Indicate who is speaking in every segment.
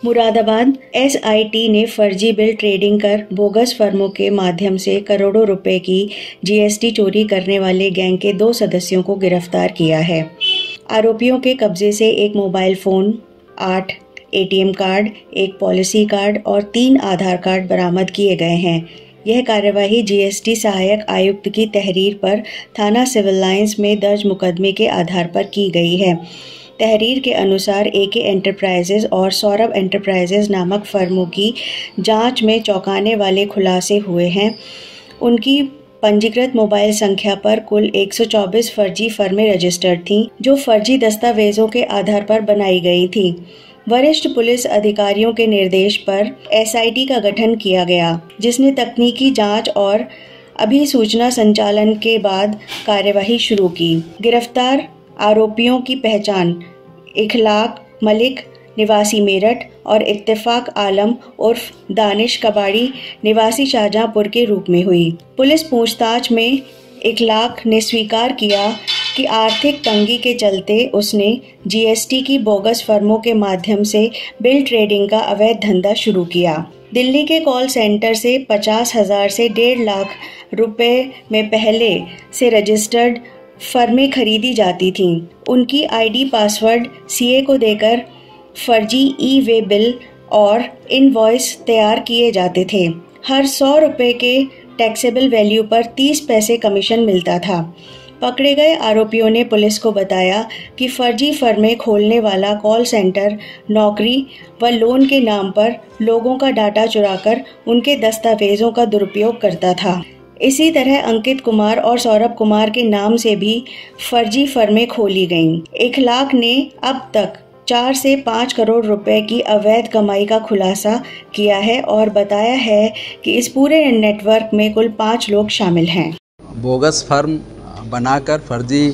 Speaker 1: Moradabad SIT ने फर्जी bill trading कर बोगस फर्मों के माध्यम से करोड़ों रुपए की जीएसटी चोरी करने वाले गैंग के 2 सदस्यों को गिरफ्तार किया है। आरोपियों के कब्जे से एक मोबाइल फोन, 8 एटीएम कार्ड, एक पॉलिसी कार्ड और 3 आधार कार्ड बरामद किए गए हैं। यह कार्यवाही जीएसटी सहायक आयुक्त की तहरीर पर थाना सिविल लाइंस में दर्ज मुकदमे के आधार पर की गई है। तहरीर के अनुसार एके एंटरप्राइजेज और सौरभ एंटरप्राइजेज नामक फर्मों की जांच में चौंकाने वाले खुलासे हुए हैं। उनकी पंजीकृत मोबाइल संख्या पर कुल 124 फर्जी फर्में रजिस्टर्ड थीं, जो फर्जी दस्तावेजों के आधार पर बनाई गई थीं। वरिष्ठ पुलिस अधिकारियों के निर्देश पर एसआईटी का गठन किया गया, जिसने तकनीकी जांच और अभिसूचना संचालन के बाद कार्यवाही शुरू की। गिरफ्तार आरोपियों की पहचान इखलाक मलिक निवासी मेरठ और इत्तेफाक आलम उर्फ दानिश कबाड़ी निवासी शाहजहांपुर के रूप में हुई। पुलिस पूछताछ में इखलाक ने स्वीकार किया कि आर्थिक तंगी के चलते उसने जीएसटी की बोगस फर्मों के माध्यम से बिल ट्रेडिंग का अवैध धंधा शुरू किया। दिल्ली के कॉल सेंटर से 50,000 से 1.5 लाख रुपए में पहले से रजिस्टर्ड फर्में खरीदी जाती थीं। उनकी आईडी पासवर्ड सीए को देकर फर्जी ई वे बिल और इनवॉइस तैयार किए जाते थे। हर 100 रुपए के टैक्सेबल वैल्यू पर 30 पैसे कमीशन मिलता था। पकड़े गए आरोपियों ने पुलिस को बताया कि फर्जी फर्में खोलने वाला कॉल सेंटर नौकरी व लोन के नाम पर लोगों का डाटा चुराकर उनके दस्तावेजों का दुरुपयोग करता था। इसी तरह अंकित कुमार और सौरभ कुमार के नाम से भी फर्जी फर्में खोली गईं। इखलाक ने अब तक 4 से 5 करोड़ रुपए की अवैध कमाई का खुलासा किया है और बताया है कि इस पूरे नेटवर्क में कुल 5 लोग शामिल हैं।
Speaker 2: बोगस फर्म बनाकर फर्जी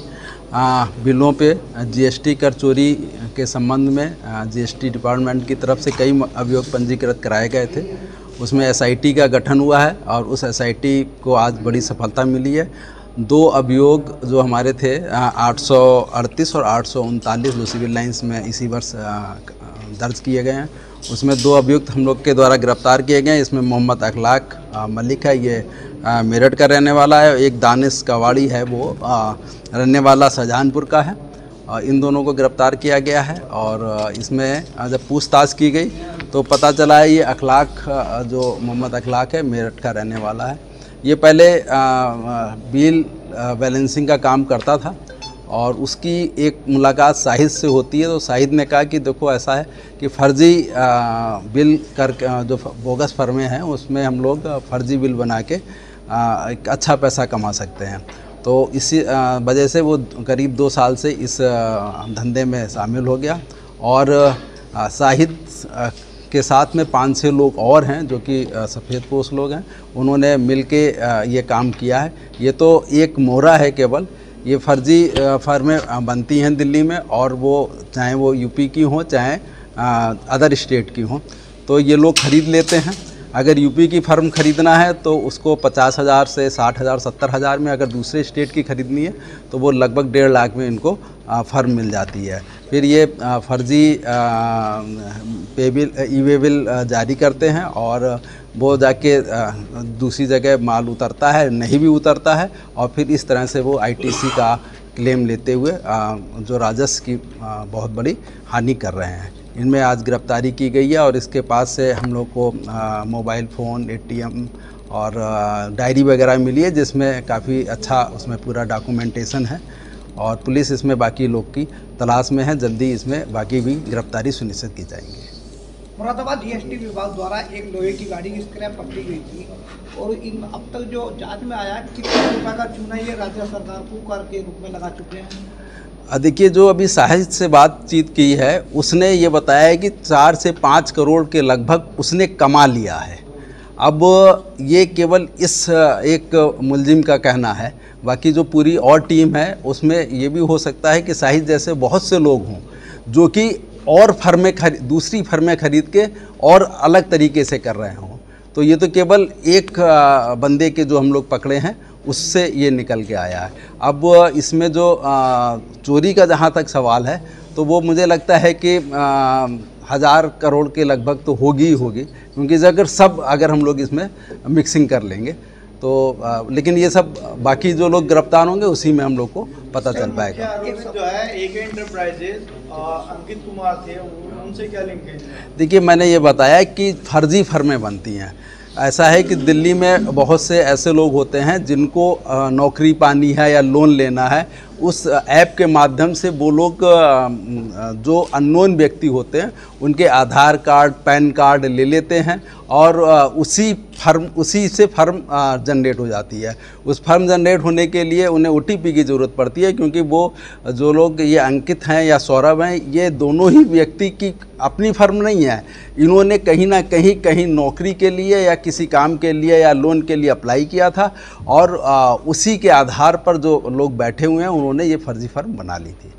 Speaker 2: बिलों पे जीएसटी कर चोरी के संबंध में जीएसटी डिपार्टमेंट की तरफ से कई अभियोग पंजीकृत कराए गए थे। उसमें एसआईटी का गठन हुआ है और उस एसआईटी को आज बड़ी सफलता मिली है। 2 अभियोग जो हमारे थे 838 और 839 जो सिविल लाइंस में इसी वर्ष दर्ज किए गए हैं, उसमें 2 अभियुक्त हम लोग के द्वारा गिरफ्तार किए गए हैं। इसमें मोहम्मद इखलाक मलिक है, ये मेरठ का रहने वाला है। एक दानिश कबाड़ी है, वो रहने वाला शाहजहांपुर का है। इन दोनों को गिरफ्तार किया गया है और इसमें जब पूछताछ की गई तो पता चला है ये इखलाक जो मोहम्मद इखलाक है मेरठ का रहने वाला है। ये पहले बिल बैलेंसिंग का काम करता था और उसकी एक मुलाकात शाहिद से होती है। तो शाहिद ने कहा कि देखो ऐसा है कि फर्जी बिल कर जो बोगस फर्में हैं उसमें हम लोग फर्जी बिल बना के एक अच्छा पैसा कमा सकते हैं। तो इसी वजह से वो करीब 2 साल से इस धंधे में शामिल हो गया और शाहिद के साथ में 5-6 लोग और हैं जो कि सफ़ेदपोश लोग हैं। उन्होंने मिलके ये काम किया है। ये तो एक मोहरा है केवल। ये फर्जी फर्में बनती हैं दिल्ली में और वो चाहे वो यूपी की हों चाहे अदर स्टेट की हों, तो ये लोग ख़रीद लेते हैं। अगर यूपी की फर्म ख़रीदना है तो उसको 50,000 से 60,000 70,000 में, अगर दूसरे स्टेट की ख़रीदनी है तो वो लगभग 1.5 लाख में इनको फर्म मिल जाती है। फिर ये फर्जी पे बिल ई वे बिल जारी करते हैं और वो जाके दूसरी जगह माल उतरता है, नहीं भी उतरता है और फिर इस तरह से वो आईटीसी का क्लेम लेते हुए जो राजस्व की बहुत बड़ी हानि कर रहे हैं। इनमें आज गिरफ्तारी की गई है और इसके पास से हम लोग को मोबाइल फ़ोन, एटीएम और डायरी वगैरह मिली है, जिसमें काफ़ी अच्छा उसमें पूरा डॉक्यूमेंटेशन है और पुलिस इसमें बाकी लोग की तलाश में है। जल्दी इसमें बाकी भी गिरफ्तारी सुनिश्चित की जाएंगी।
Speaker 3: मुरादाबाद जीएसटी विभाग द्वारा एक लोहे की गाड़ी की स्क्रैप पकड़ी गई थी और इन अब तक जो जांच में आया कितने रुपये का चूना ये राज्य सरकार को कर के रूप में लगा चुके हैं।
Speaker 2: देखिए, जो अभी शाहिद से बातचीत की है उसने ये बताया है कि 4 से 5 करोड़ के लगभग उसने कमा लिया है। अब ये केवल इस एक मुलजिम का कहना है, बाकी जो पूरी और टीम है उसमें ये भी हो सकता है कि शाहिद जैसे बहुत से लोग हों जो कि और दूसरी फर्में खरीद के और अलग तरीके से कर रहे हों। तो ये तो केवल एक बंदे के जो हम लोग पकड़े हैं उससे ये निकल के आया है। अब इसमें जो चोरी का जहाँ तक सवाल है तो वो मुझे लगता है कि 1000 करोड़ के लगभग तो होगी ही होगी, क्योंकि अगर हम लोग इसमें मिक्सिंग कर लेंगे तो लेकिन ये सब बाकी जो लोग गिरफ्तार होंगे उसी में हम लोग को पता चल पाएगा।
Speaker 4: जो है AK एंटरप्राइजेज अंकित कुमार थे, उनसे क्या लिंक है?
Speaker 2: देखिए, मैंने ये बताया कि फर्जी फर्में बनती हैं। ऐसा है कि दिल्ली में बहुत से ऐसे लोग होते हैं जिनको नौकरी पानी है या लोन लेना है, उस ऐप के माध्यम से वो लोग जो अननोन व्यक्ति होते हैं उनके आधार कार्ड पैन कार्ड ले लेते हैं और उसी से फर्म जनरेट हो जाती है। उस फर्म जनरेट होने के लिए उन्हें OTP की ज़रूरत पड़ती है, क्योंकि वो जो लोग ये अंकित हैं या सौरभ हैं, ये दोनों ही व्यक्ति की अपनी फर्म नहीं है। इन्होंने कहीं ना कहीं नौकरी के लिए या किसी काम के लिए या लोन के लिए अप्लाई किया था और उसी के आधार पर जो लोग बैठे हुए हैं उन्होंने ये फर्जी फर्म बना ली थी।